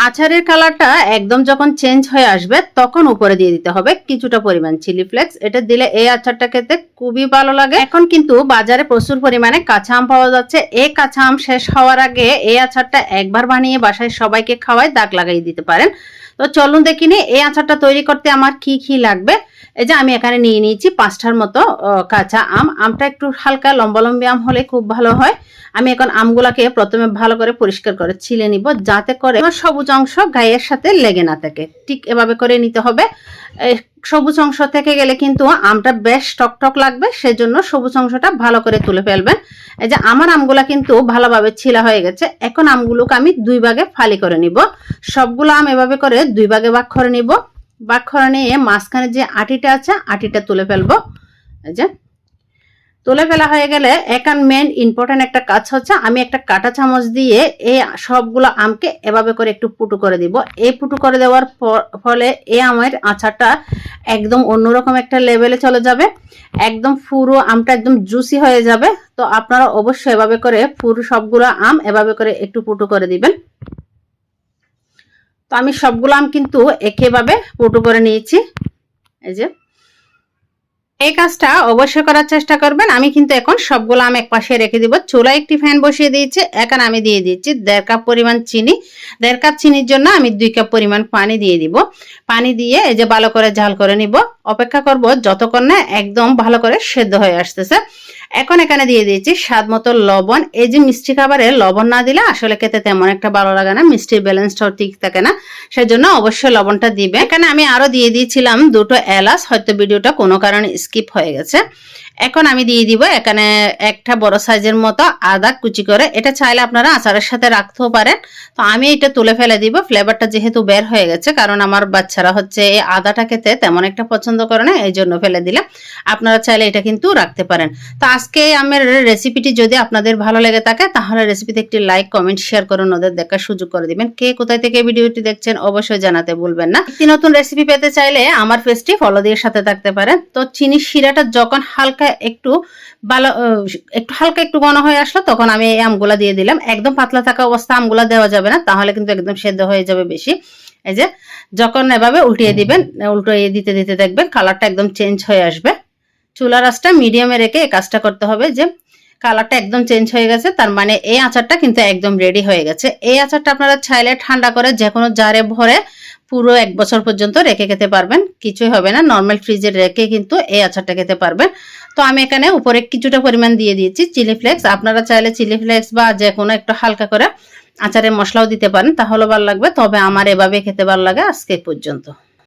আচারের কালারটা একদম যখন চেঞ্জ হয়ে আসবে তখন উপরে দিয়ে দিতে হবে কিছুটা পরিমাণ চিলি ফ্লেক্স। এটা দিলে এই আচারটা খেতে খুবই ভালো লাগে। এখন কিন্তু বাজারে প্রচুর পরিমাণে কাঁচা আম পাওয়া যাচ্ছে। এই কাঁচা আম শেষ হওয়ার আগে এই আচারটা একবার বানিয়ে বাসায় সবাইকে খাওয়ায় দাগ লাগাই দিতে পারেন। তো চলুন দেখিনি এই আচারটা তৈরি করতে আমার কি কি লাগবে। এই যে আমি এখানে নিয়ে নিয়েছি 5টার মতো কাঁচা আম। আমটা একটু হালকা লম্বা লম্বি আম হলে খুব ভালো হয়। আমি এখন আমগুলাকে প্রথমে ভালো করে পরিষ্কার করে ছিলে নিব, যাতে করে সবুজ অংশ গায়ের সাথে লেগে না থাকে। ঠিক এভাবে করে নিতে হবে। সবুজ অংশ থেকে গেলে কিন্তু আমটা বেশ টকটক লাগবে, সেজন্য সবুজ অংশটা ভালো করে তুলে ফেলবেন। এই যে আমার আমগুলা কিন্তু ভালোভাবে ছিলা হয়ে গেছে। এখন আমগুলোকে আমি 2 ভাগে ফালি করে নিব। সবগুলো আম এভাবে করে 2 ভাগে ভাগ করে নিব। ভাগ করে নিয়ে মাঝখানে যে আটিটা আছে আটিটা তুলে ফেলবো। এই যে তুলে ফেলা হয়ে গেলে এখন মেন ইম্পর্টেন্ট একটা কাজ হচ্ছে, আমি একটা কাঁটা চামচ দিয়ে এই সবগুলো আমকে এভাবে করে একটু পুটু করে দিব। এই পুটু করে দেওয়ার ফলে এই আমের আচারটা একদম অন্যরকম একটা লেভেলে চলে যাবে। একদম পুরো আমটা একদম জুসি হয়ে যাবে। তো আপনারা অবশ্যই এভাবে করে পুরো সবগুলো আম এভাবে করে একটু পুটু করে দিবেন। তো আমি সবগুলো আম কিন্তু একইভাবে পুটু করে নিয়েছি। এই যে এই কাজটা অবশ্যই করার চেষ্টা করবেন। আমি কিন্তু এখন সবগুলো আম এক পাশে রেখে দিব। চুলায় একটি ফ্যান বসিয়ে দিয়েছি। এখন আমি দিয়ে দিচ্ছি 1.5 কাপ পরিমাণ চিনি। 1.5 কাপ চিনির জন্য আমি 2 কাপ পরিমাণ পানি দিয়ে দিব। পানি দিয়ে এই যে ভালো করে জাল করে নিব। অপেক্ষা করব যতক্ষণ না একদম ভালো করে সেদ্ধ হয়ে আসতেছে। এখন এখানে দিয়ে দিয়েছি স্বাদ মতো লবণ। এই যে মিষ্টি খাবারে লবণ না দিলে আসলে খেতে তেমন একটা ভালো লাগে না, মিষ্টির ব্যালেন্সটাও ঠিক থাকে না, সেজন্য অবশ্যই লবণটা দিবে। এখানে আমি আরো দিয়ে দিয়েছিলাম 2টো এলাচ, হয়তো ভিডিওটা কোনো কারণে স্কিপ হয়ে গেছে। এখন আমি দিয়ে দিব এখানে একটা বড় সাইজের মতো আদা কুচি করে। এটা চাইলে আপনারা আচারের সাথে রাখতেও পারেন। তো আমি এটা তুলে ফেলে দিব, ফ্লেভারটা যেহেতু বের হয়ে গেছে, কারণ আমার বাচ্চারা হচ্ছে এই আদাটা খেতে তেমন একটা পছন্দ করে না, এই জন্য ফেলে দিলাম। আপনারা চাইলে এটা কিন্তু রাখতে পারেন। তো আজকে আমার রেসিপিটি যদি আপনাদের ভালো লেগে থাকে তাহলে রেসিপিতে একটি লাইক কমেন্ট শেয়ার করুন, ওদের দেখার সুযোগ করে দিবেন। কে কোথায় থেকে ভিডিওটি দেখছেন অবশ্যই জানাতে ভুলবেন না। নতুন রেসিপি পেতে চাইলে আমার পেজটি ফলো দিয়ে সাথে থাকতে পারেন। তো চিনির শিরাটা যখন হালকা একটু হালকা একটু ঘন হয়ে আসলো তখন আমি এই আমগুলা দিয়ে দিলাম। একদম পাতলা থাকা অবস্থা আমগুলা দেওয়া যাবে না, তাহলে কিন্তু একদম সেদ্ধ হয়ে যাবে বেশি। এই যে যখন এভাবে উল্টিয়ে দিবেন, উল্টিয়ে দিতে দিতে দেখবেন কালারটা একদম চেঞ্জ হয়ে আসবে। চুলার আঁচটা মিডিয়ামে রেখে এই কাজটা করতে হবে। যে কালারটা একদম চেঞ্জ হয়ে গেছে, তার মানে এই আচারটা কিন্তু একদম রেডি হয়ে গেছে। এই আচারটা আপনারা চাইলে ঠান্ডা করে যে কোনো জারে ভরে পুরো 1 বছর পর্যন্ত রেখে খেতে পারবেন, কিছুই হবে না। নর্মাল ফ্রিজে রেখে কিন্তু এই আচারটা খেতে পারবেন। তো আমি এখানে উপরে কিছুটা পরিমাণ দিয়ে দিয়েছি চিলি ফ্লেক্স। আপনারা চাইলে চিলি ফ্লেক্স বা যে কোনো একটু হালকা করে আচারের মশলাও দিতে পারেন, তাহলে ভালো লাগবে। তবে আমার এভাবে খেতে ভালো লাগে। আজকে পর্যন্ত।